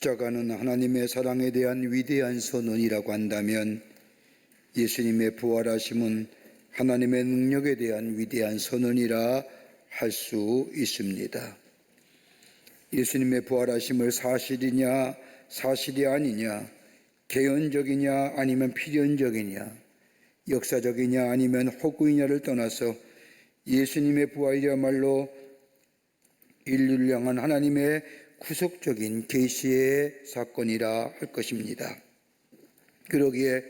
십자가는 하나님의 사랑에 대한 위대한 선언이라고 한다면 예수님의 부활하심은 하나님의 능력에 대한 위대한 선언이라 할 수 있습니다. 예수님의 부활하심을 사실이냐 사실이 아니냐, 개연적이냐 아니면 필연적이냐, 역사적이냐 아니면 허구이냐를 떠나서 예수님의 부활이야말로 인류를 향한 하나님의 구속적인 계시의 사건이라 할 것입니다. 그러기에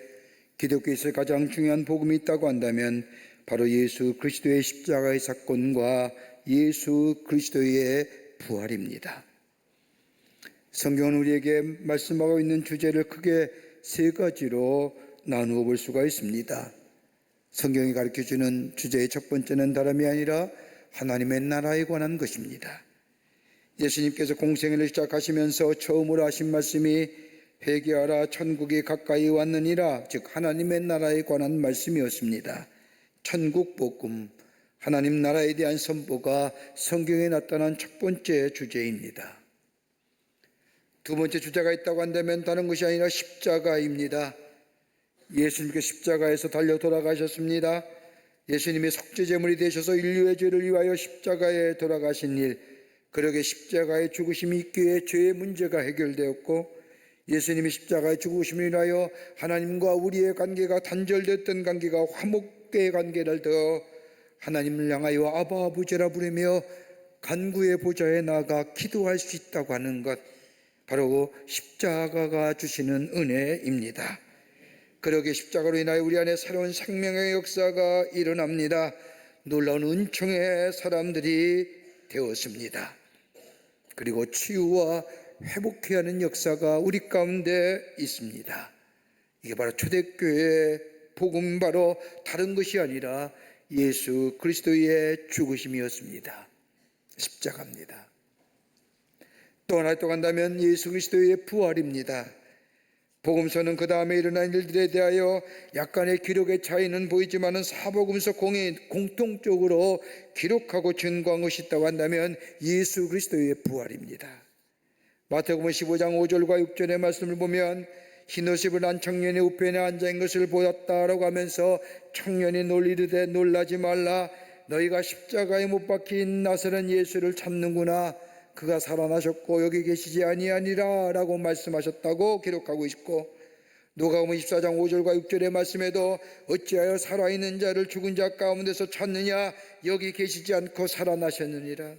기독교에서 가장 중요한 복음이 있다고 한다면 바로 예수 그리스도의 십자가의 사건과 예수 그리스도의 부활입니다. 성경은 우리에게 말씀하고 있는 주제를 크게 세 가지로 나누어 볼 수가 있습니다. 성경이 가르쳐주는 주제의 첫 번째는 다름이 아니라 하나님의 나라에 관한 것입니다. 예수님께서 공생애를 시작하시면서 처음으로 하신 말씀이 회개하라 천국이 가까이 왔느니라, 즉 하나님의 나라에 관한 말씀이었습니다. 천국 복음, 하나님 나라에 대한 선포가 성경에 나타난 첫 번째 주제입니다. 두 번째 주제가 있다고 한다면 다른 것이 아니라 십자가입니다. 예수님께서 십자가에서 달려 돌아가셨습니다. 예수님이 속죄제물이 되셔서 인류의 죄를 위하여 십자가에 돌아가신 일, 그러게 십자가의 죽으심이 있기에 죄의 문제가 해결되었고, 예수님이 십자가의 죽으심을 인하여 하나님과 우리의 관계가 단절됐던 관계가 화목의 관계를 더 하나님을 향하여 아바 아버지라 부르며 간구의 보좌에 나아가 기도할 수 있다고 하는 것, 바로 십자가가 주시는 은혜입니다. 그러게 십자가로 인하여 우리 안에 새로운 생명의 역사가 일어납니다. 놀라운 은총의 사람들이 되었습니다. 그리고 치유와 회복해야 하는 역사가 우리 가운데 있습니다. 이게 바로 초대교회의 복음, 바로 다른 것이 아니라 예수 그리스도의 죽으심이었습니다. 십자가입니다. 또 하나 또 간다면 예수 그리스도의 부활입니다. 복음서는 그 다음에 일어난 일들에 대하여 약간의 기록의 차이는 보이지만 사복음서 공통적으로 기록하고 증거한 것이 있다고 한다면 예수 그리스도의 부활입니다. 마태복음 15장 5절과 6절의 말씀을 보면 흰옷 입은 한 청년이 우편에 앉아있는 것을 보았다라고 하면서 청년이 놀리르되 놀라지 말라, 너희가 십자가에 못 박힌 나사렛 예수를 찾는구나. 그가 살아나셨고 여기 계시지 아니하니라 라고 말씀하셨다고 기록하고 있고, 누가복음 24장 5절과 6절의 말씀에도 어찌하여 살아있는 자를 죽은 자 가운데서 찾느냐, 여기 계시지 않고 살아나셨느니라.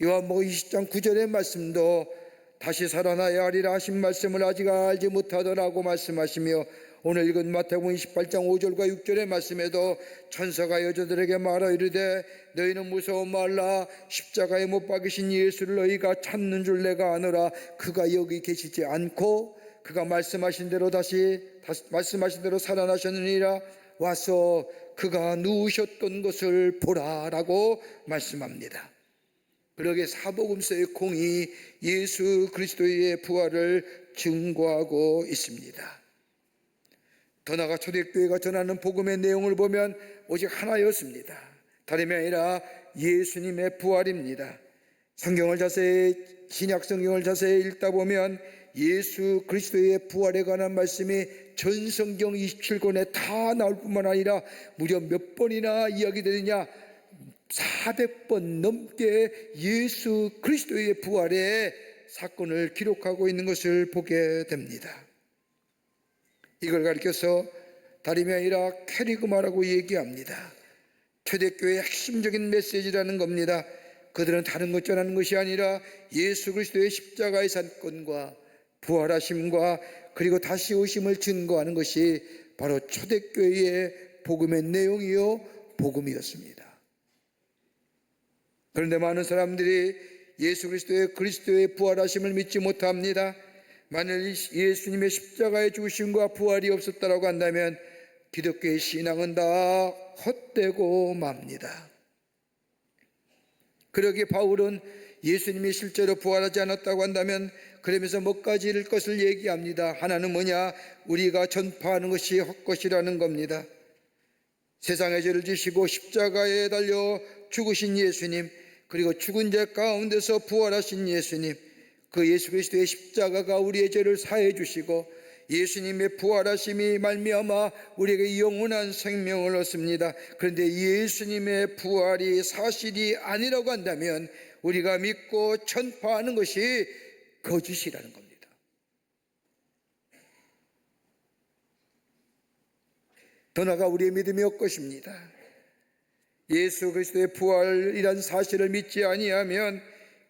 요한복음 20장 9절의 말씀도 다시 살아나야 하리라 하신 말씀을 아직 알지 못하더라고 말씀하시며, 오늘 읽은 마태복음 28장 5절과 6절의 말씀에도 천사가 여자들에게 말하 이르되 너희는 무서워 말라, 십자가에 못 박이신 예수를 너희가 찾는 줄 내가 아노라. 그가 여기 계시지 않고 그가 말씀하신 대로 다시 말씀하신 대로 살아나셨느니라. 와서 그가 누우셨던 것을 보라라고 말씀합니다. 그러게 사복음서의 공이 예수 그리스도의 부활을 증거하고 있습니다. 더 나아가 초대교회가 전하는 복음의 내용을 보면 오직 하나였습니다. 다름이 아니라 예수님의 부활입니다. 신약 성경을 자세히 읽다 보면 예수 그리스도의 부활에 관한 말씀이 전 성경 27권에 다 나올 뿐만 아니라 무려 몇 번이나 이야기되느냐, 400번 넘게 예수 그리스도의 부활의 사건을 기록하고 있는 것을 보게 됩니다. 이걸 가리켜서 다름이 아니라 캐리그마라고 얘기합니다. 초대교회의 핵심적인 메시지라는 겁니다. 그들은 다른 것 전하는 것이 아니라 예수 그리스도의 십자가의 사건과 부활하심과 그리고 다시 오심을 증거하는 것이 바로 초대교회의 복음의 내용이요 복음이었습니다. 그런데 많은 사람들이 예수 그리스도의 부활하심을 믿지 못합니다. 만일 예수님의 십자가의 죽으심과 부활이 없었다고 한다면 기독교의 신앙은 다 헛되고 맙니다. 그러기에 바울은 예수님이 실제로 부활하지 않았다고 한다면 그러면서 몇 가지 것을 얘기합니다. 하나는 뭐냐? 우리가 전파하는 것이 헛것이라는 겁니다. 세상의 죄를 지시고 십자가에 달려 죽으신 예수님, 그리고 죽은 자 가운데서 부활하신 예수님, 그 예수 그리스도의 십자가가 우리의 죄를 사해 주시고 예수님의 부활하심이 말미암아 우리에게 영원한 생명을 얻습니다. 그런데 예수님의 부활이 사실이 아니라고 한다면 우리가 믿고 전파하는 것이 거짓이라는 겁니다. 더 나아가 우리의 믿음이 엇것입니다. 예수 그리스도의 부활이란 사실을 믿지 아니하면,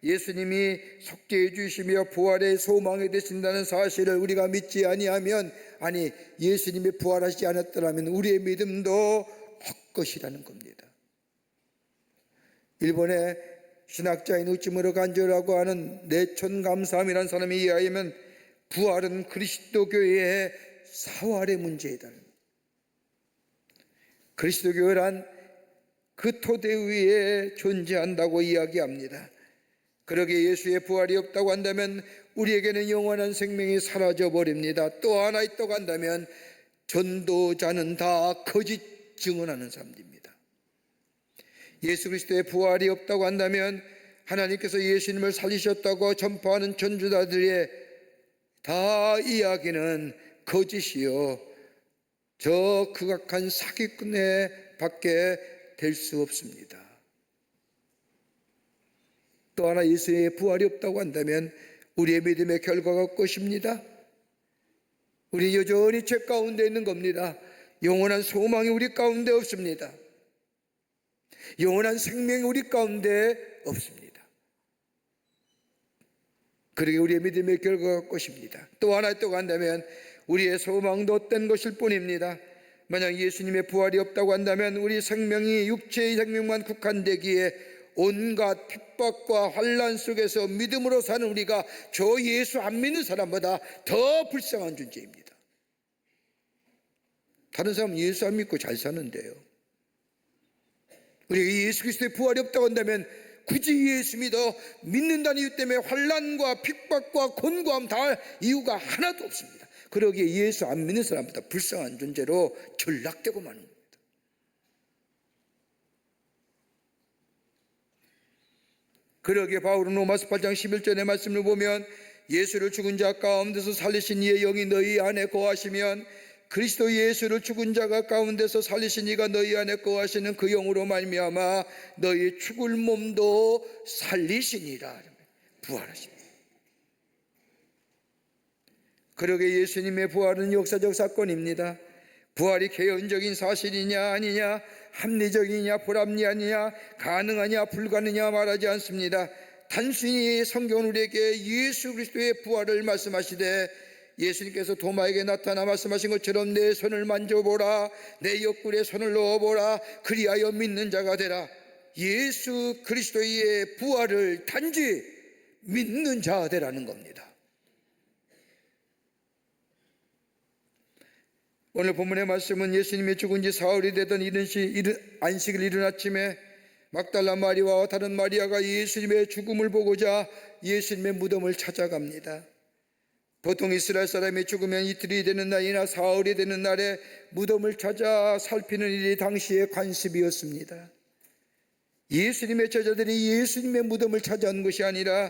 예수님이 속죄해 주시며 부활의 소망이 되신다는 사실을 우리가 믿지 아니하면, 아니 예수님이 부활하시지 않았더라면 우리의 믿음도 헛것이라는 겁니다. 일본의 신학자인 우찌무로 간조라고 하는 내천감사함이라는 사람이 이해하면 부활은 그리스도교회의 사활의 문제이다. 그리스도교회란 그 토대 위에 존재한다고 이야기합니다. 그러기에 예수의 부활이 없다고 한다면 우리에게는 영원한 생명이 사라져 버립니다. 또 하나 있다고 한다면 전도자는 다 거짓 증언하는 사람들입니다. 예수 그리스도의 부활이 없다고 한다면 하나님께서 예수님을 살리셨다고 전파하는 전도자들의 다 이야기는 거짓이요, 저 극악한 사기꾼에 밖에 될 수 없습니다. 또 하나 예수의 부활이 없다고 한다면 우리의 믿음의 결과가 것입니다. 우리 여전히 죄 가운데 있는 겁니다. 영원한 소망이 우리 가운데 없습니다. 영원한 생명이 우리 가운데 없습니다. 그러게 우리의 믿음의 결과가 것입니다. 또 하나 있다고 한다면 우리의 소망도 헛된 것일 뿐입니다. 만약 예수님의 부활이 없다고 한다면 우리 생명이 육체의 생명만 국한되기에 온갖 핍박과 환난 속에서 믿음으로 사는 우리가 저 예수 안 믿는 사람보다 더 불쌍한 존재입니다. 다른 사람은 예수 안 믿고 잘 사는데요, 우리가 예수 그리스도의 부활이 없다고 한다면 굳이 예수 믿어 믿는다는 이유 때문에 환난과 핍박과 곤고함 당할 이유가 하나도 없습니다. 그러기에 예수 안 믿는 사람보다 불쌍한 존재로 전락되고 마는 겁니다. 그러기에 바울은 로마서 8장 11절의 말씀을 보면 예수를 죽은 자 가운데서 살리신 이의 영이 너희 안에 거하시면 그리스도 예수를 죽은 자가 가운데서 살리신 이가 너희 안에 거하시는 그 영으로 말미암아 너희 죽을 몸도 살리시니라. 부활하십니다. 그러게 예수님의 부활은 역사적 사건입니다. 부활이 개연적인 사실이냐 아니냐, 합리적이냐 불합리하냐, 가능하냐 불가능하냐 말하지 않습니다. 단순히 성경은 우리에게 예수 그리스도의 부활을 말씀하시되 예수님께서 도마에게 나타나 말씀하신 것처럼 내 손을 만져보라, 내 옆구리에 손을 넣어보라, 그리하여 믿는 자가 되라. 예수 그리스도의 부활을 단지 믿는 자가 되라는 겁니다. 오늘 본문의 말씀은 예수님이 죽은 지 사흘이 되던 안식일 이른 아침에 막달라 마리아와 다른 마리아가 예수님의 죽음을 보고자 예수님의 무덤을 찾아갑니다. 보통 이스라엘 사람이 죽으면 이틀이 되는 날이나 사흘이 되는 날에 무덤을 찾아 살피는 일이 당시의 관습이었습니다. 예수님의 제자들이 예수님의 무덤을 찾아온 것이 아니라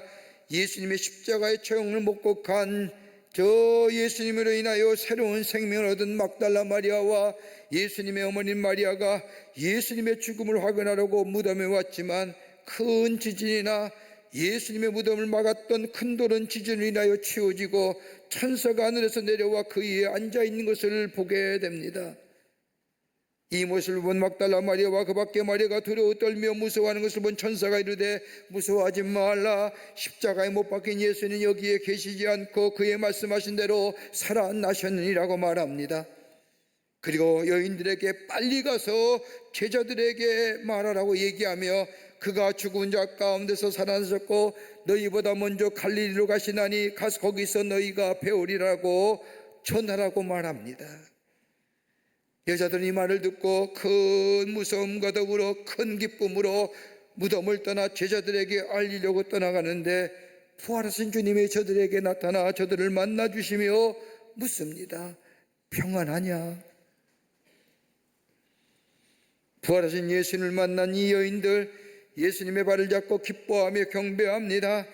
예수님의 십자가의 처형을 목격한 저 예수님으로 인하여 새로운 생명을 얻은 막달라 마리아와 예수님의 어머님 마리아가 예수님의 죽음을 확인하려고 무덤에 왔지만 큰 지진이나 예수님의 무덤을 막았던 큰 돌은 지진으로 인하여 치워지고 천사가 하늘에서 내려와 그 위에 앉아있는 것을 보게 됩니다. 이 모습을 본 막달라 마리아와 그 밖에 마리아가 두려워 떨며 무서워하는 것을 본 천사가 이르되 무서워하지 말라, 십자가에 못 박힌 예수는 여기에 계시지 않고 그의 말씀하신 대로 살아나셨느니라고 말합니다. 그리고 여인들에게 빨리 가서 제자들에게 말하라고 얘기하며 그가 죽은 자 가운데서 살아나셨고 너희보다 먼저 갈릴리로 가시나니 가서 거기서 너희가 배우리라고 전하라고 말합니다. 여자들은 이 말을 듣고 큰 무서움과 더불어 큰 기쁨으로 무덤을 떠나 제자들에게 알리려고 떠나가는데 부활하신 주님이 저들에게 나타나 저들을 만나주시며 묻습니다. 평안하냐? 부활하신 예수님을 만난 이 여인들 예수님의 발을 잡고 기뻐하며 경배합니다.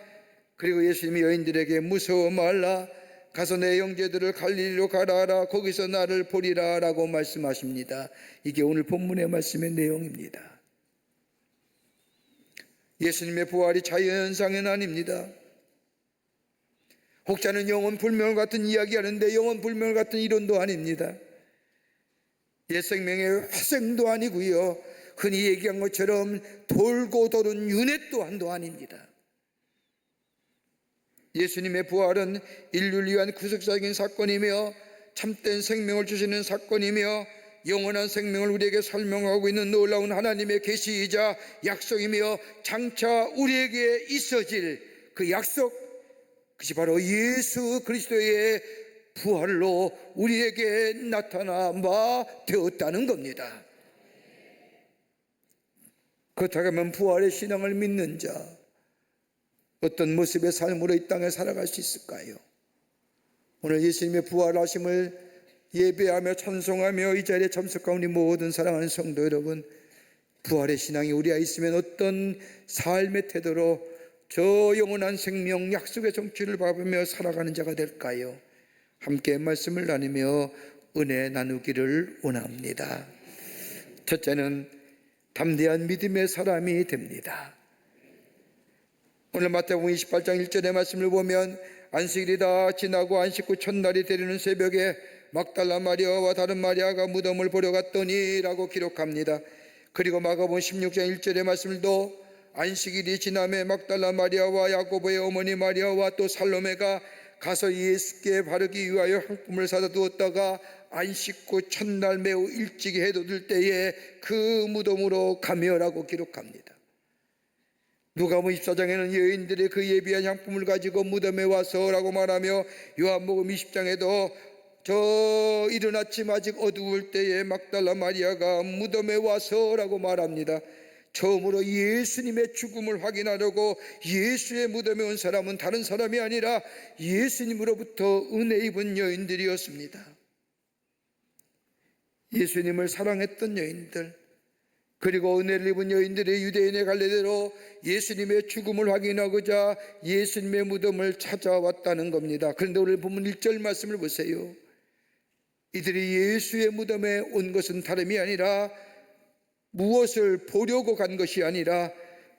그리고 예수님이 여인들에게 무서워 말라, 가서 내 형제들을 갈릴리로 가라하라, 거기서 나를 보리라 라고 말씀하십니다. 이게 오늘 본문의 말씀의 내용입니다. 예수님의 부활이 자연현상은 아닙니다. 혹자는 영원 불멸 같은 이야기하는데 영원 불멸 같은 이론도 아닙니다. 옛 생명의 화생도 아니고요, 흔히 얘기한 것처럼 돌고 도는 윤회 또한도 아닙니다. 예수님의 부활은 인류를 위한 구속적인 사건이며 참된 생명을 주시는 사건이며 영원한 생명을 우리에게 설명하고 있는 놀라운 하나님의 계시이자 약속이며 장차 우리에게 있어질 그 약속, 그것이 바로 예수 그리스도의 부활로 우리에게 나타나 되었다는 겁니다. 그렇다고 하면 부활의 신앙을 믿는 자, 어떤 모습의 삶으로 이 땅에 살아갈 수 있을까요? 오늘 예수님의 부활하심을 예배하며 찬송하며 이 자리에 참석한 우리 모든 사랑하는 성도 여러분, 부활의 신앙이 우리가 있으면 어떤 삶의 태도로 저 영원한 생명 약속의 정취를 밟으며 살아가는 자가 될까요? 함께 말씀을 나누며 은혜 나누기를 원합니다. 첫째는 담대한 믿음의 사람이 됩니다. 오늘 마태복음 28장 1절의 말씀을 보면 안식일이 다 지나고 안식 후 첫날이 되려는 새벽에 막달라 마리아와 다른 마리아가 무덤을 보러 갔더니 라고 기록합니다. 그리고 마가복음 16장 1절의 말씀도 안식일이 지남에 막달라 마리아와 야고보의 어머니 마리아와 또 살로메가 가서 예수께 바르기 위하여 향품을 사다 두었다가 안식 후 첫날 매우 일찍 해도 들 때에 그 무덤으로 가며라고 기록합니다. 누가복음 24장에는 여인들이 그 예비한 향품을 가지고 무덤에 와서라고 말하며 요한복음 20장에도 저 이른 아침 아직 어두울 때에 막달라 마리아가 무덤에 와서라고 말합니다. 처음으로 예수님의 죽음을 확인하려고 예수의 무덤에 온 사람은 다른 사람이 아니라 예수님으로부터 은혜 입은 여인들이었습니다. 예수님을 사랑했던 여인들, 그리고 은혜를 입은 여인들이 유대인의 갈래대로 예수님의 죽음을 확인하고자 예수님의 무덤을 찾아왔다는 겁니다. 그런데 오늘 본문 1절 말씀을 보세요. 이들이 예수의 무덤에 온 것은 다름이 아니라 무엇을 보려고 간 것이 아니라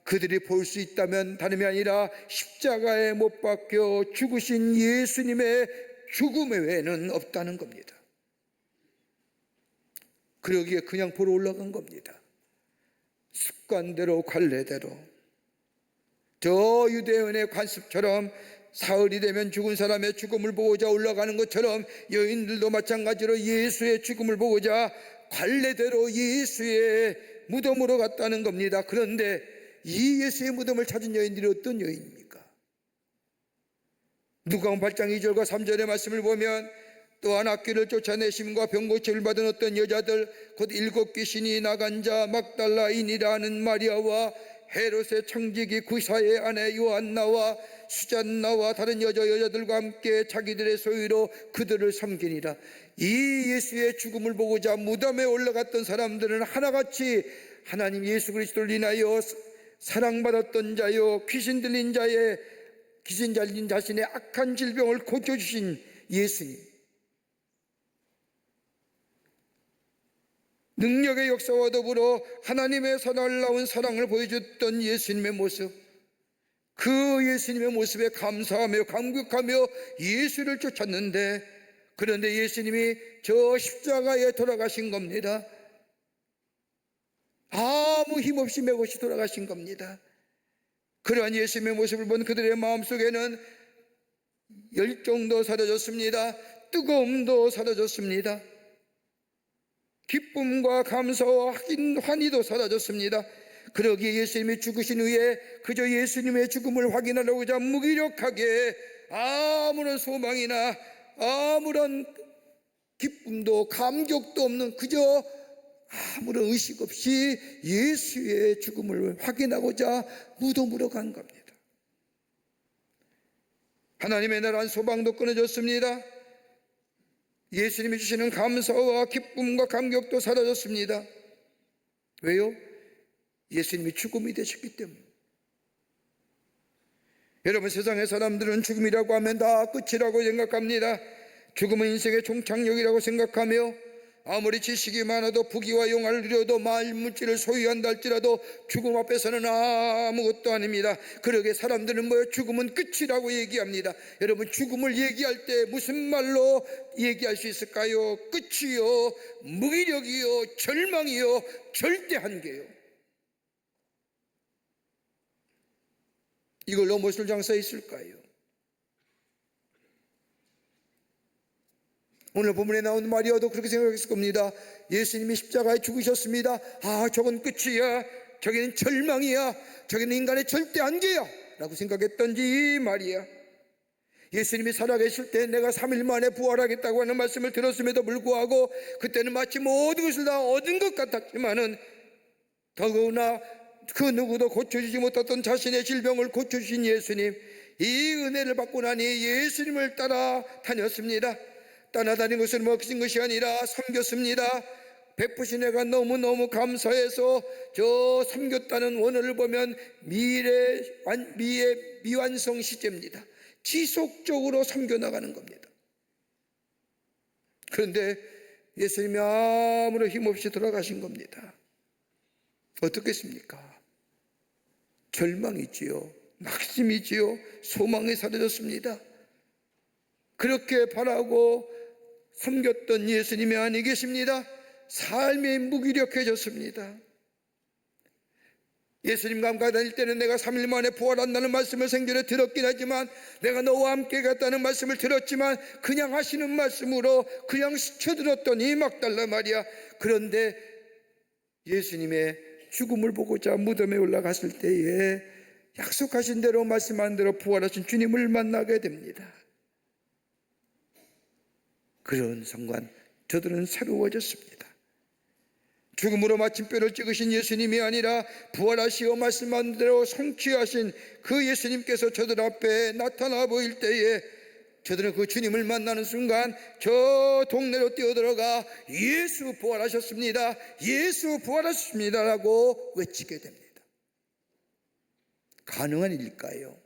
그들이 볼 수 있다면 다름이 아니라 십자가에 못 박혀 죽으신 예수님의 죽음 외에는 없다는 겁니다. 그러기에 그냥 보러 올라간 겁니다. 습관대로 관례대로 저 유대인의 관습처럼 사흘이 되면 죽은 사람의 죽음을 보고자 올라가는 것처럼 여인들도 마찬가지로 예수의 죽음을 보고자 관례대로 예수의 무덤으로 갔다는 겁니다. 그런데 이 예수의 무덤을 찾은 여인들이 어떤 여인입니까? 누가복음 8장 2절과 3절의 말씀을 보면 또한 악귀를 쫓아내심과 병고침을 받은 어떤 여자들 곧 7 귀신이 나간 자 막달라인이라는 마리아와 헤롯의 청지기 구사의 아내 요한나와 수잔나와 다른 여자들과 함께 자기들의 소유로 그들을 섬기니라. 이 예수의 죽음을 보고자 무덤에 올라갔던 사람들은 하나같이 하나님 예수 그리스도를 인하여 사랑받았던 자요 귀신 들린 자신의 악한 질병을 고쳐주신 예수님, 능력의 역사와 더불어 하나님의 놀라운 사랑을 보여줬던 예수님의 모습, 그 예수님의 모습에 감사하며 감격하며 예수를 쫓았는데, 그런데 예수님이 저 십자가에 돌아가신 겁니다. 아무 힘없이 매고시 돌아가신 겁니다. 그러한 예수님의 모습을 본 그들의 마음속에는 열정도 사라졌습니다. 뜨거움도 사라졌습니다. 기쁨과 감사와 환희도 사라졌습니다. 그러기에 예수님이 죽으신 후에 그저 예수님의 죽음을 확인하려고자 무기력하게 아무런 소망이나 아무런 기쁨도 감격도 없는, 그저 아무런 의식 없이 예수의 죽음을 확인하고자 무덤으로 간 겁니다. 하나님의 나라한 소망도 끊어졌습니다. 예수님이 주시는 감사와 기쁨과 감격도 사라졌습니다. 왜요? 예수님이 죽음이 되셨기 때문에. 여러분, 세상의 사람들은 죽음이라고 하면 다 끝이라고 생각합니다. 죽음은 인생의 종착역이라고 생각하며 아무리 지식이 많아도 부귀와 영화를 누려도 말물질을 소유한다 할지라도 죽음 앞에서는 아무것도 아닙니다. 그러게 사람들은 죽음은 끝이라고 얘기합니다. 여러분, 죽음을 얘기할 때 무슨 말로 얘기할 수 있을까요? 끝이요, 무기력이요, 절망이요, 절대 한계요. 이걸로 무엇을 장사 있을까요? 오늘 본문에 나온 마리아도 그렇게 생각했을 겁니다. 예수님이 십자가에 죽으셨습니다. 저건 끝이야, 저기는 절망이야, 저기는 인간의 절대 한계야 라고 생각했던지 마리아, 예수님이 살아계실 때 내가 3일 만에 부활하겠다고 하는 말씀을 들었음에도 불구하고 그때는 마치 모든 것을 다 얻은 것 같았지만은 더구나 그 누구도 고쳐주지 못했던 자신의 질병을 고쳐주신 예수님, 이 은혜를 받고 나니 예수님을 따라 다녔습니다. 따라다닌 것을 먹으신 것이 아니라 섬겼습니다. 베푸신 애가 너무너무 감사해서 저 섬겼다는 원어를 보면 미완성 시제입니다. 지속적으로 섬겨나가는 겁니다. 그런데 예수님이 아무런 힘없이 돌아가신 겁니다. 어떻겠습니까? 절망이지요, 낙심이지요, 소망이 사라졌습니다. 그렇게 바라고 섬겼던 예수님이 아니 계십니다. 삶이 무기력해졌습니다. 예수님과 함께 다닐 때는 내가 3일 만에 부활한다는 말씀을 생전에 들었긴 하지만, 내가 너와 함께 갔다는 말씀을 들었지만 그냥 하시는 말씀으로 그냥 스쳐들었던 이 막달라 마리아. 그런데 예수님의 죽음을 보고자 무덤에 올라갔을 때에 약속하신 대로, 말씀한 대로 부활하신 주님을 만나게 됩니다. 그런 순간 저들은 새로워졌습니다. 죽음으로 마침표를 찍으신 예수님이 아니라 부활하시어 말씀한 대로 성취하신 그 예수님께서 저들 앞에 나타나 보일 때에 저들은 그 주님을 만나는 순간 저 동네로 뛰어들어가 예수 부활하셨습니다, 예수 부활하셨습니다 라고 외치게 됩니다. 가능한 일일까요?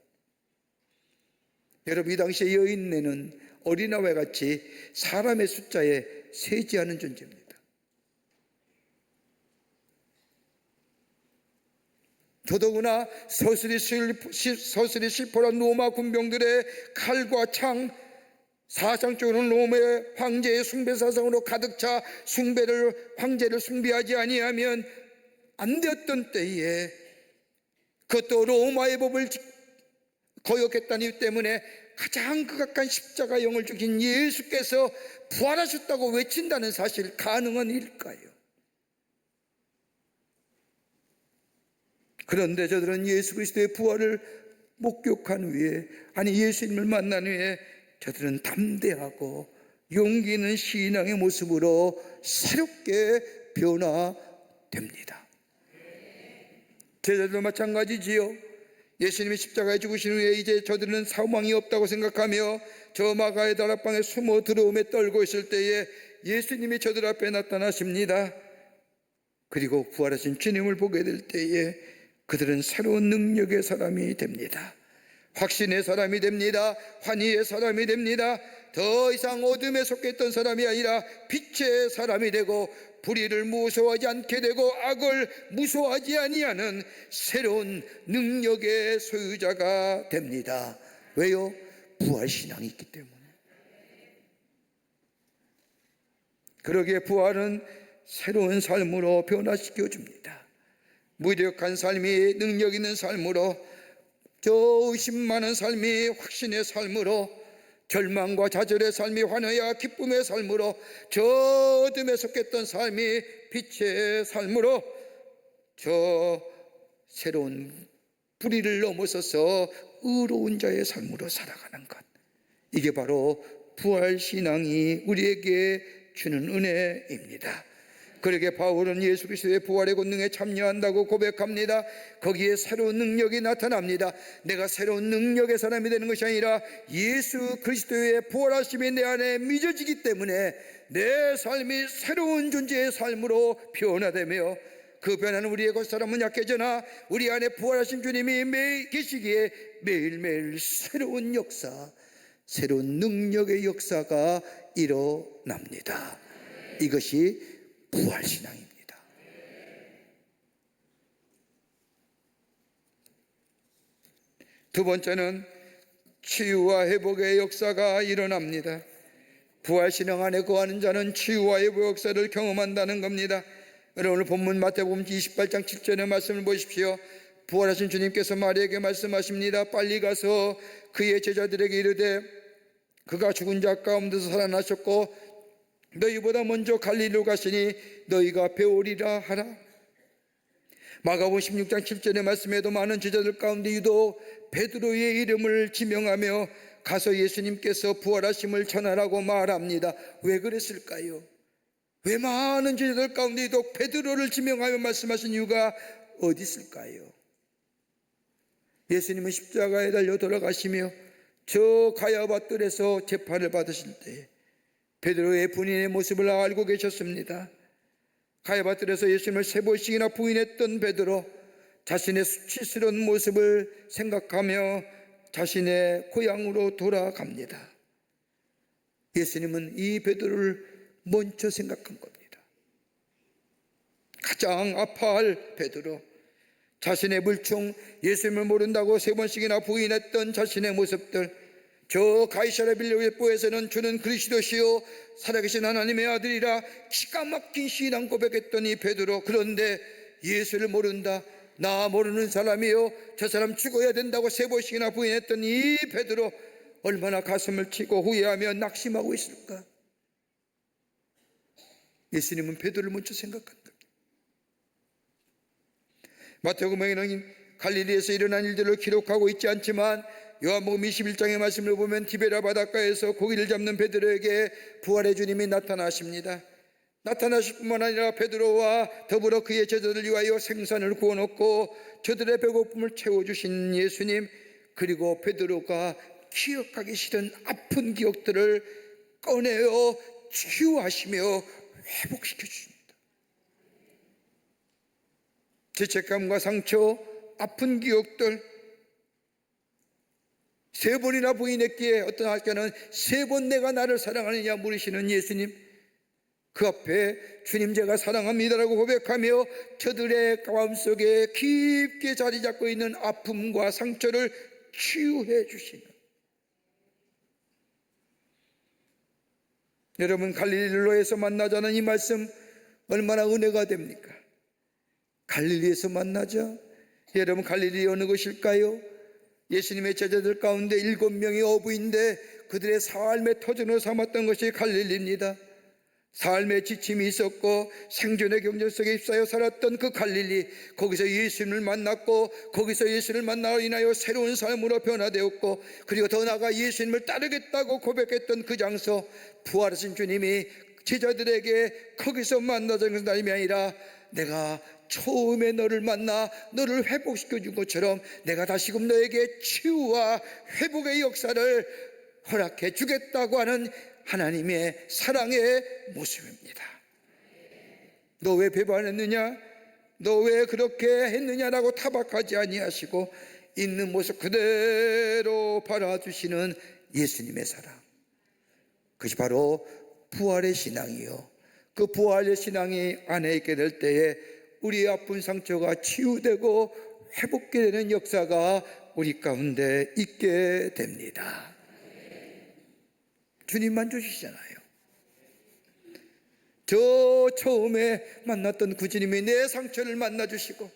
여러분, 이 당시에 여인네는 어린아이와 같이 사람의 숫자에 세지 않은 존재입니다. 더더구나 서슬이 실포한 로마 군병들의 칼과 창, 사상적으로는 로마의 황제의 숭배 사상으로 가득 차 황제를 숭배하지 아니하면 안 되었던 때에, 그것도 로마의 법을 거역했다니 때문에 가장 극악한 십자가형을 죽인 예수께서 부활하셨다고 외친다는 사실, 가능한 일일까요? 그런데 저들은 예수 그리스도의 부활을 목격한 후에, 예수님을 만난 후에 저들은 담대하고 용기 있는 신앙의 모습으로 새롭게 변화됩니다. 제자들도 마찬가지지요. 예수님이 십자가에 죽으신 후에 이제 저들은 사망이 없다고 생각하며 저 마가의 다락방에 숨어 들어오며 떨고 있을 때에 예수님이 저들 앞에 나타나십니다. 그리고 부활하신 주님을 보게 될 때에 그들은 새로운 능력의 사람이 됩니다. 확신의 사람이 됩니다. 환희의 사람이 됩니다. 더 이상 어둠에 속해 있던 사람이 아니라 빛의 사람이 되고, 불의를 무서워하지 않게 되고 악을 무서워하지 아니하는 새로운 능력의 소유자가 됩니다. 왜요? 부활신앙이 있기 때문에. 그러기에 부활은 새로운 삶으로 변화시켜 줍니다. 무력한 삶이 능력 있는 삶으로, 저 의심 많은 삶이 확신의 삶으로, 절망과 좌절의 삶이 환호와 기쁨의 삶으로, 저 어둠에 속했던 삶이 빛의 삶으로, 저 새로운 불의를 넘어서서 의로운 자의 삶으로 살아가는 것, 이게 바로 부활신앙이 우리에게 주는 은혜입니다. 그러게 바울은 예수 그리스도의 부활의 권능에 참여한다고 고백합니다. 거기에 새로운 능력이 나타납니다. 내가 새로운 능력의 사람이 되는 것이 아니라 예수 그리스도의 부활하심이 내 안에 믿어지기 때문에 내 삶이 새로운 존재의 삶으로 변화되며 그 변화는 우리의 겉사람은 약해져나 우리 안에 부활하신 주님이 매일 계시기에 매일매일 새로운 역사, 새로운 능력의 역사가 일어납니다. 이것이 부활신앙입니다. 두 번째는 치유와 회복의 역사가 일어납니다. 부활신앙 안에 거하는 자는 치유와 회복 역사를 경험한다는 겁니다. 오늘 본문 마태복음 28장 7절의 말씀을 보십시오. 부활하신 주님께서 마리아에게 말씀하십니다. 빨리 가서 그의 제자들에게 이르되 그가 죽은 자 가운데서 살아나셨고 너희보다 먼저 갈릴리로 가시니 너희가 배우리라 하라. 마가복음 16장 7절의 말씀에도 많은 제자들 가운데 유독 베드로의 이름을 지명하며 가서 예수님께서 부활하심을 전하라고 말합니다. 왜 그랬을까요? 왜 많은 제자들 가운데 유독 베드로를 지명하며 말씀하신 이유가 어디 있을까요? 예수님은 십자가에 달려 돌아가시며 저 가야바 뜰에서 재판을 받으실 때 베드로의 분인의 모습을 알고 계셨습니다. 가야바 뜰에서 예수님을 3번씩이나 부인했던 베드로, 자신의 수치스러운 모습을 생각하며 자신의 고향으로 돌아갑니다. 예수님은 이 베드로를 먼저 생각한 겁니다. 가장 아파할 베드로, 자신의 물총, 예수님을 모른다고 3번씩이나 부인했던 자신의 모습들, 저 가이사랴 빌립보에서는 주는 그리스도시요 살아계신 하나님의 아들이라 기가 막힌 신앙 고백했던 이 베드로, 그런데 예수를 모른다, 나 모르는 사람이요 저 사람 죽어야 된다고 3번씩이나 부인했던 이 베드로, 얼마나 가슴을 치고 후회하며 낙심하고 있을까? 예수님은 베드로를 먼저 생각한 겁니다. 마태복음에는 갈릴리에서 일어난 일들을 기록하고 있지 않지만 요한복음 21장의 말씀을 보면 디베랴 바닷가에서 고기를 잡는 베드로에게 부활의 주님이 나타나십니다. 나타나실 뿐만 아니라 베드로와 더불어 그의 제자들을 위하여 생선을 구워놓고 저들의 배고픔을 채워주신 예수님, 그리고 베드로가 기억하기 싫은 아픈 기억들을 꺼내어 치유하시며 회복시켜 주십니다. 죄책감과 상처, 아픈 기억들, 3번이나 부인했기에 어떤 학자는 3번 내가 나를 사랑하느냐 물으시는 예수님, 그 앞에 주님 제가 사랑합니다라고 고백하며 저들의 마음속에 깊게 자리 잡고 있는 아픔과 상처를 치유해 주시는, 여러분 갈릴리로에서 만나자는 이 말씀 얼마나 은혜가 됩니까? 갈릴리에서 만나자. 여러분 갈릴리 어느 곳일까요? 예수님의 제자들 가운데 7명이 어부인데 그들의 삶의 터전으로 삼았던 것이 갈릴리입니다. 삶의 지침이 있었고 생존의 경쟁 속에 휩싸여 살았던 그 갈릴리, 거기서 예수님을 만났고 거기서 예수를 만나로 인하여 새로운 삶으로 변화되었고, 그리고 더 나아가 예수님을 따르겠다고 고백했던 그 장소, 부활하신 주님이 제자들에게 거기서 만나자는 것이 아니라 내가 처음에 너를 만나 너를 회복시켜 준 것처럼 내가 다시금 너에게 치유와 회복의 역사를 허락해 주겠다고 하는 하나님의 사랑의 모습입니다. 너 왜 배반했느냐? 너 왜 그렇게 했느냐라고 타박하지 아니하시고 있는 모습 그대로 바라주시는 예수님의 사랑, 그것이 바로 부활의 신앙이요, 그 부활의 신앙이 안에 있게 될 때에 우리의 아픈 상처가 치유되고 회복되는 역사가 우리 가운데 있게 됩니다. 주님만 주시잖아요. 저 처음에 만났던 그 주님이 내 상처를 만나주시고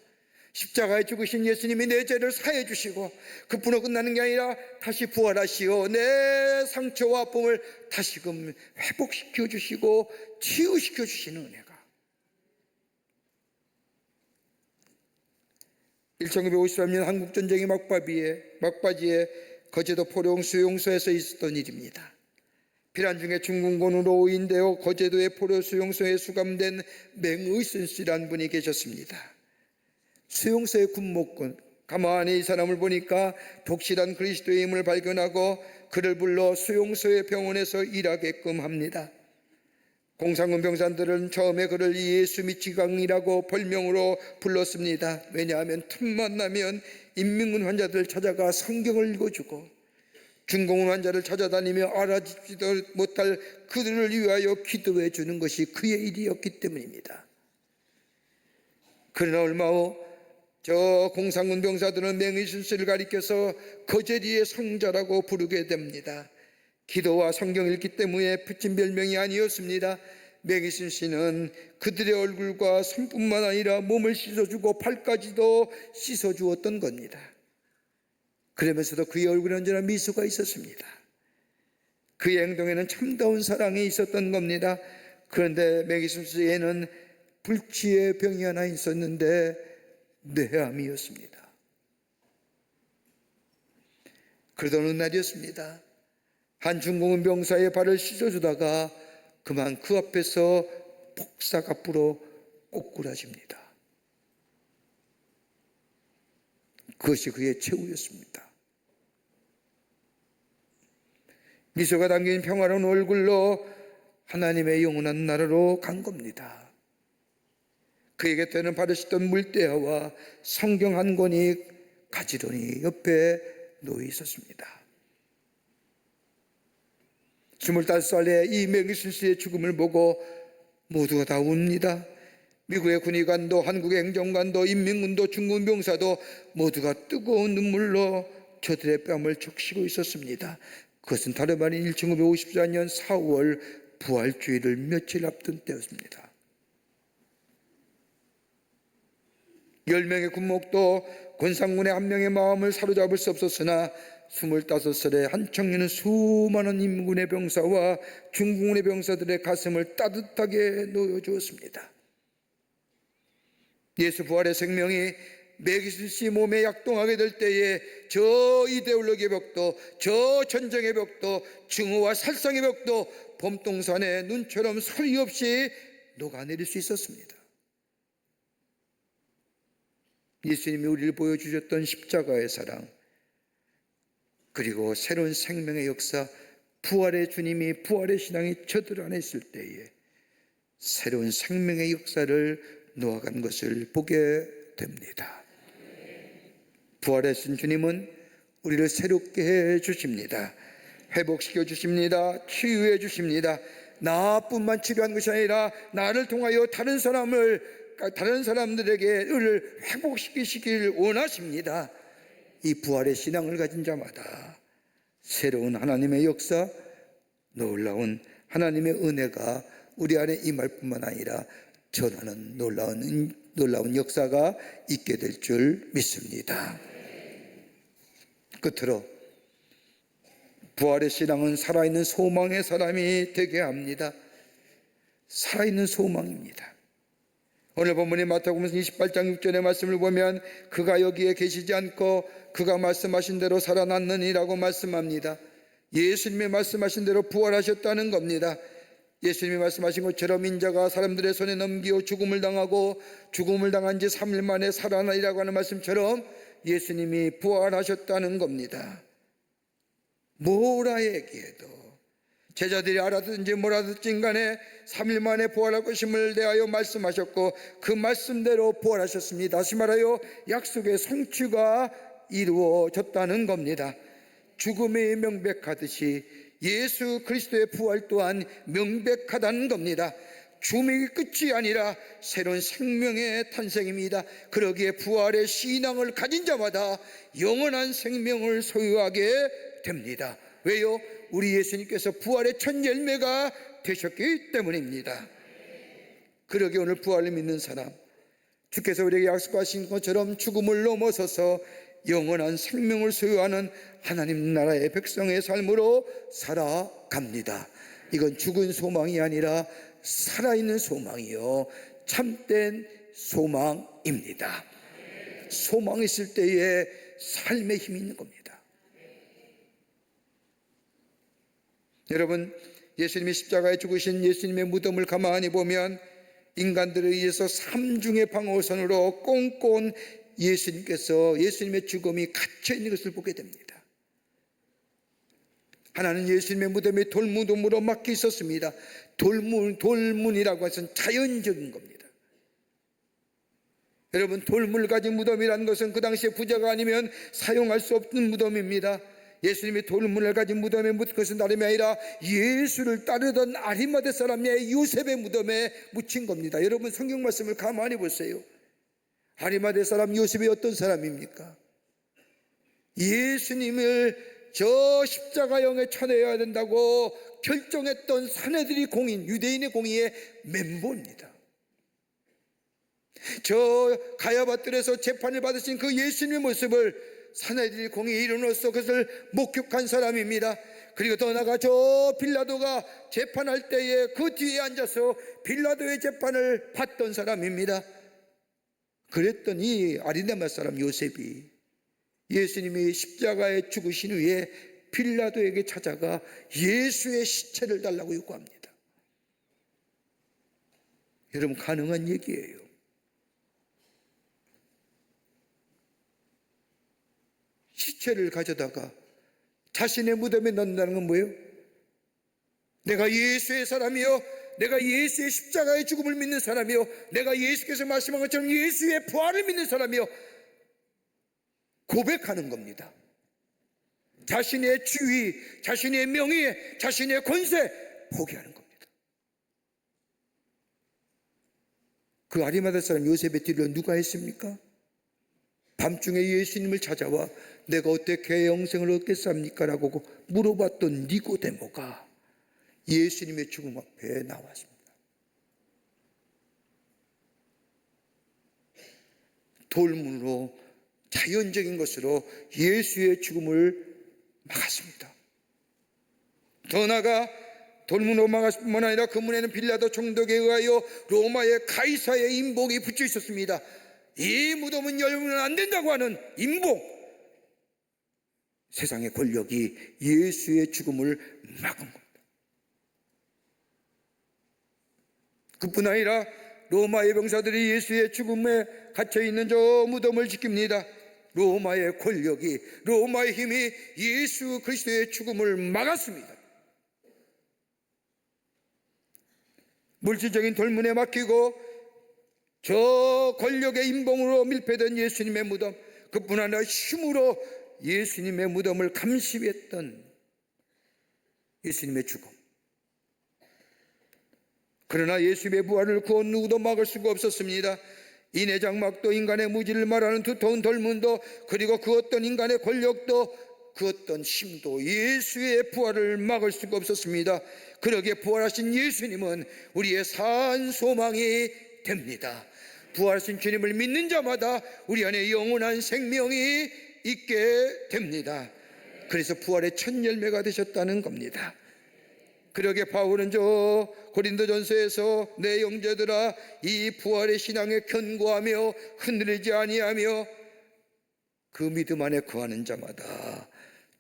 십자가에 죽으신 예수님이 내 죄를 사해 주시고 그뿐으로 끝나는 게 아니라 다시 부활하시어 내 상처와 아픔을 다시금 회복시켜 주시고 치유시켜 주시는 은혜가, 1953년 한국전쟁의 막바지에 거제도 포령 수용소에서 있었던 일입니다. 피난 중에 중공군으로 오인되어 거제도의 포로 수용소에 수감된 맹의순 씨라는 분이 계셨습니다. 수용소의 군목군, 가만히 이 사람을 보니까 독실한 그리스도의 힘을 발견하고 그를 불러 수용소의 병원에서 일하게끔 합니다. 공산군 병사들은 처음에 그를 예수 미치광이라고 별명으로 불렀습니다. 왜냐하면 틈만 나면 인민군 환자들 찾아가 성경을 읽어주고 중공군 환자를 찾아다니며 알아듣지도 못할 그들을 위하여 기도해 주는 것이 그의 일이었기 때문입니다. 그러나 얼마 후 저 공산군 병사들은 맹이순 씨를 가리켜서 거제리의 성자라고 부르게 됩니다. 기도와 성경 읽기 때문에 붙인 별명이 아니었습니다. 맹이순 씨는 그들의 얼굴과 손뿐만 아니라 몸을 씻어주고 발까지도 씻어주었던 겁니다. 그러면서도 그의 얼굴에 언제나 미소가 있었습니다. 그의 행동에는 참다운 사랑이 있었던 겁니다. 그런데 맹이순 씨에는 불치의 병이 하나 있었는데 뇌암이었습니다. 그러던 어느 날이었습니다. 한 중공군 병사의 발을 씻어주다가 그만 그 앞에서 폭사가 불어 꼬꾸라집니다. 그것이 그의 최후였습니다. 미소가 담긴 평화로운 얼굴로 하나님의 영원한 나라로 간 겁니다. 그의 곁에는 발을 씻던 물대야와 성경 한 권이 가지런히 옆에 놓여 있었습니다. 25살의 이 맹이순 씨의 죽음을 보고 모두가 다 웁니다. 미국의 군의관도 한국의 행정관도 인민군도 중군 병사도 모두가 뜨거운 눈물로 저들의 뺨을 적시고 있었습니다. 그것은 다름 아닌 1954년 4월 부활주의를 며칠 앞둔 때였습니다. 10명의 군목도 권상군의 한 명의 마음을 사로잡을 수 없었으나 25살의 한 청년은 수많은 인민군의 병사와 중국군의 병사들의 가슴을 따뜻하게 놓여주었습니다. 예수 부활의 생명이 맹이순 씨 몸에 약동하게 될 때에 저 이데올로기의 벽도, 저 전쟁의 벽도, 증오와 살상의 벽도 봄동산의 눈처럼 소리 없이 녹아내릴 수 있었습니다. 예수님이 우리를 보여주셨던 십자가의 사랑, 그리고 새로운 생명의 역사, 부활의 주님이, 부활의 신앙이 저들 안에 있을 때에 새로운 생명의 역사를 놓아간 것을 보게 됩니다. 부활하신 주님은 우리를 새롭게 해 주십니다. 회복시켜 주십니다. 치유해 주십니다. 나뿐만 치료한 것이 아니라 나를 통하여 다른 사람들에게를 회복시키시길 원하십니다. 이 부활의 신앙을 가진 자마다 새로운 하나님의 역사, 놀라운 하나님의 은혜가 우리 안에 임할 뿐만 아니라 전하는 놀라운 역사가 있게 될 줄 믿습니다. 끝으로 부활의 신앙은 살아있는 소망의 사람이 되게 합니다. 살아있는 소망입니다. 오늘 본문의 마태복음 28장 6절의 말씀을 보면 그가 여기에 계시지 않고 그가 말씀하신 대로 살아났느니라고 말씀합니다. 예수님이 말씀하신 대로 부활하셨다는 겁니다. 예수님이 말씀하신 것처럼 인자가 사람들의 손에 넘기어 죽음을 당하고 죽음을 당한 지 3일 만에 살아나리라고 하는 말씀처럼 예수님이 부활하셨다는 겁니다. 뭐라 얘기해도 제자들이 알아듣든지 못 알아듣든 간에 3일 만에 부활할 것임을 대하여 말씀하셨고 그 말씀대로 부활하셨습니다. 다시 말하여 약속의 성취가 이루어졌다는 겁니다. 죽음이 명백하듯이 예수 그리스도의 부활 또한 명백하다는 겁니다. 죽음이 끝이 아니라 새로운 생명의 탄생입니다. 그러기에 부활의 신앙을 가진 자마다 영원한 생명을 소유하게 됩니다. 왜요? 우리 예수님께서 부활의 첫 열매가 되셨기 때문입니다. 그러기에 오늘 부활을 믿는 사람, 주께서 우리에게 약속하신 것처럼 죽음을 넘어서서 영원한 생명을 소유하는 하나님 나라의 백성의 삶으로 살아갑니다. 이건 죽은 소망이 아니라 살아있는 소망이요 참된 소망입니다. 소망이 있을 때에 삶에 힘이 있는 겁니다. 여러분, 예수님이 십자가에 죽으신 예수님의 무덤을 가만히 보면 인간들에 의해서 삼중의 방어선으로 꽁꽁 예수님의 죽음이 갇혀 있는 것을 보게 됩니다. 하나는 예수님의 무덤에 돌무덤으로 막혀 있었습니다. 돌문이라고 해서는 자연적인 겁니다. 여러분, 돌물 가진 무덤이라는 것은 그 당시에 부자가 아니면 사용할 수 없는 무덤입니다. 예수님이 돌문을 가진 무덤에 묻은 것은 다름이 아니라 예수를 따르던 아리마대 사람의 요셉의 무덤에 묻힌 겁니다. 여러분, 성경 말씀을 가만히 보세요. 아리마대 사람 요셉이 어떤 사람입니까? 예수님을 저 십자가형에 쳐내야 된다고 결정했던 사내들이 공인, 유대인의 공의의 멤버입니다. 저 가야바뜰에서 재판을 받으신 그 예수님의 모습을 사내들이 공의에 이르러서 그것을 목격한 사람입니다. 그리고 더 나아가 저 빌라도가 재판할 때에 그 뒤에 앉아서 빌라도의 재판을 받던 사람입니다. 그랬던 이 아리마대 사람 요셉이 예수님이 십자가에 죽으신 후에 빌라도에게 찾아가 예수의 시체를 달라고 요구합니다. 여러분, 가능한 얘기예요. 시체를 가져다가 자신의 무덤에 넣는다는 건 뭐예요? 내가 예수의 사람이요, 내가 예수의 십자가의 죽음을 믿는 사람이요, 내가 예수께서 말씀한 것처럼 예수의 부활을 믿는 사람이요, 고백하는 겁니다. 자신의 지위, 자신의 명예, 자신의 권세 포기하는 겁니다. 그 아리마대 사람 요셉의 뒤를 누가 했습니까? 밤중에 예수님을 찾아와 내가 어떻게 영생을 얻겠습니까? 라고 물어봤던 니고데모가 예수님의 죽음 앞에 나왔습니다. 돌문으로, 자연적인 것으로 예수의 죽음을 막았습니다. 더 나아가 돌문으로 막았을 뿐만 아니라 그 문에는 빌라도 총독에 의하여 로마의 가이사의 인복이 붙여 있었습니다. 이 무덤은 열면 안 된다고 하는 인복, 세상의 권력이 예수의 죽음을 막은 겁니다. 그뿐 아니라 로마의 병사들이 예수의 죽음에 갇혀있는 저 무덤을 지킵니다. 로마의 권력이, 로마의 힘이 예수 그리스도의 죽음을 막았습니다. 물질적인 돌문에 막히고 저 권력의 인봉으로 밀폐된 예수님의 무덤, 그뿐 아니라 힘으로 예수님의 무덤을 감시했던 예수님의 죽음. 그러나 예수님의 부활을 그 누구도 막을 수가 없었습니다. 이 내장막도, 인간의 무지를 말하는 두터운 돌문도, 그리고 그 어떤 인간의 권력도, 그 어떤 힘도 예수의 부활을 막을 수가 없었습니다. 그러기에 부활하신 예수님은 우리의 산 소망이 됩니다. 부활하신 주님을 믿는 자마다 우리 안에 영원한 생명이 있게 됩니다. 그래서 부활의 첫 열매가 되셨다는 겁니다. 그러게 바울은 저 고린도전서에서 내 형제들아, 이 부활의 신앙에 견고하며 흔들리지 아니하며 그 믿음 안에 거하는 자마다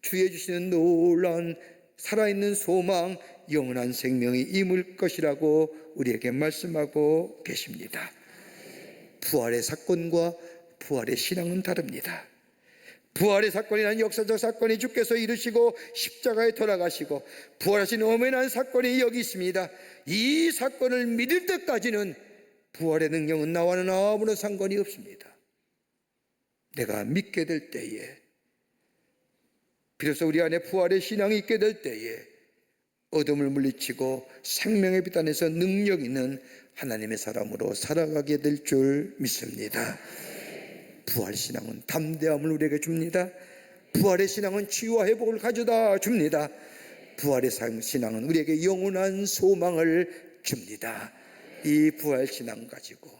주의 주시는 놀라운 살아있는 소망, 영원한 생명이 임을 것이라고 우리에게 말씀하고 계십니다. 부활의 사건과 부활의 신앙은 다릅니다. 부활의 사건이란 역사적 사건이 주께서 이루시고 십자가에 돌아가시고 부활하신 엄연한 사건이 여기 있습니다. 이 사건을 믿을 때까지는 부활의 능력은 나와는 아무런 상관이 없습니다. 내가 믿게 될 때에, 비로소 우리 안에 부활의 신앙이 있게 될 때에 어둠을 물리치고 생명의 빛 안에서 능력 있는 하나님의 사람으로 살아가게 될 줄 믿습니다. 부활 신앙은 담대함을 우리에게 줍니다. 부활의 신앙은 치유와 회복을 가져다 줍니다. 부활의 신앙은 우리에게 영원한 소망을 줍니다. 이 부활 신앙 가지고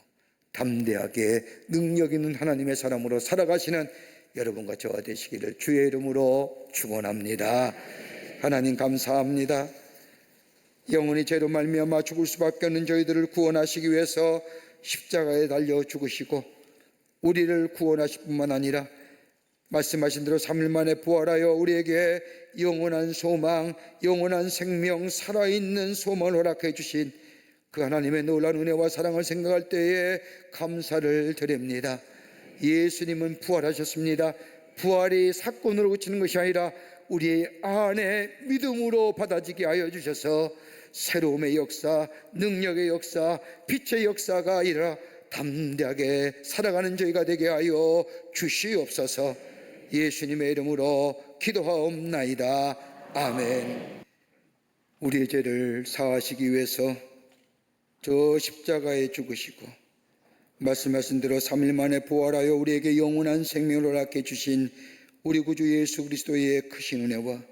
담대하게 능력 있는 하나님의 사람으로 살아가시는 여러분과 저와 되시기를 주의 이름으로 축원합니다. 하나님 감사합니다. 영원히 죄로 말미암아 죽을 수밖에 없는 저희들을 구원하시기 위해서 십자가에 달려 죽으시고 우리를 구원하실 뿐만 아니라 말씀하신 대로 3일 만에 부활하여 우리에게 영원한 소망, 영원한 생명, 살아있는 소망을 허락해 주신 그 하나님의 놀라운 은혜와 사랑을 생각할 때에 감사를 드립니다. 예수님은 부활하셨습니다. 부활이 사건으로 그치는 것이 아니라 우리의 안에 믿음으로 받아지게 하여 주셔서 새로움의 역사, 능력의 역사, 빛의 역사가 아니라 담대하게 살아가는 저희가 되게 하여 주시옵소서. 예수님의 이름으로 기도하옵나이다. 아멘. 우리의 죄를 사하시기 위해서 저 십자가에 죽으시고 말씀하신 대로 3일 만에 부활하여 우리에게 영원한 생명을 얻게 주신 우리 구주 예수 그리스도의 크신 은혜와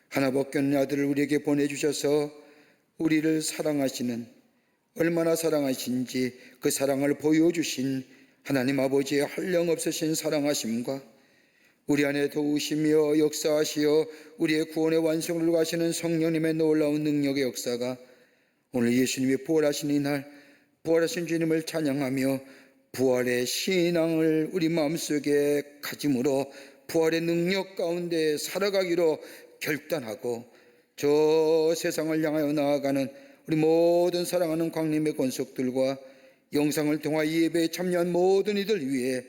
하나밖에 없는 아들을 우리에게 보내주셔서 우리를 사랑하시는, 얼마나 사랑하신지 그 사랑을 보여주신 하나님 아버지의 한량없으신 사랑하심과 우리 안에 도우시며 역사하시어 우리의 구원의 완성을 가시는 성령님의 놀라운 능력의 역사가 오늘 예수님이 부활하신 이날 부활하신 주님을 찬양하며 부활의 신앙을 우리 마음속에 가짐으로 부활의 능력 가운데 살아가기로 결단하고 저 세상을 향하여 나아가는 우리 모든 사랑하는 광림의 권속들과 영상을 통하 이 예배에 참여한 모든 이들 위해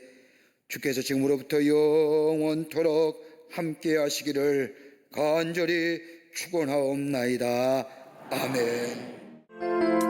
주께서 지금으로부터 영원토록 함께 하시기를 간절히 축원하옵나이다. 아멘.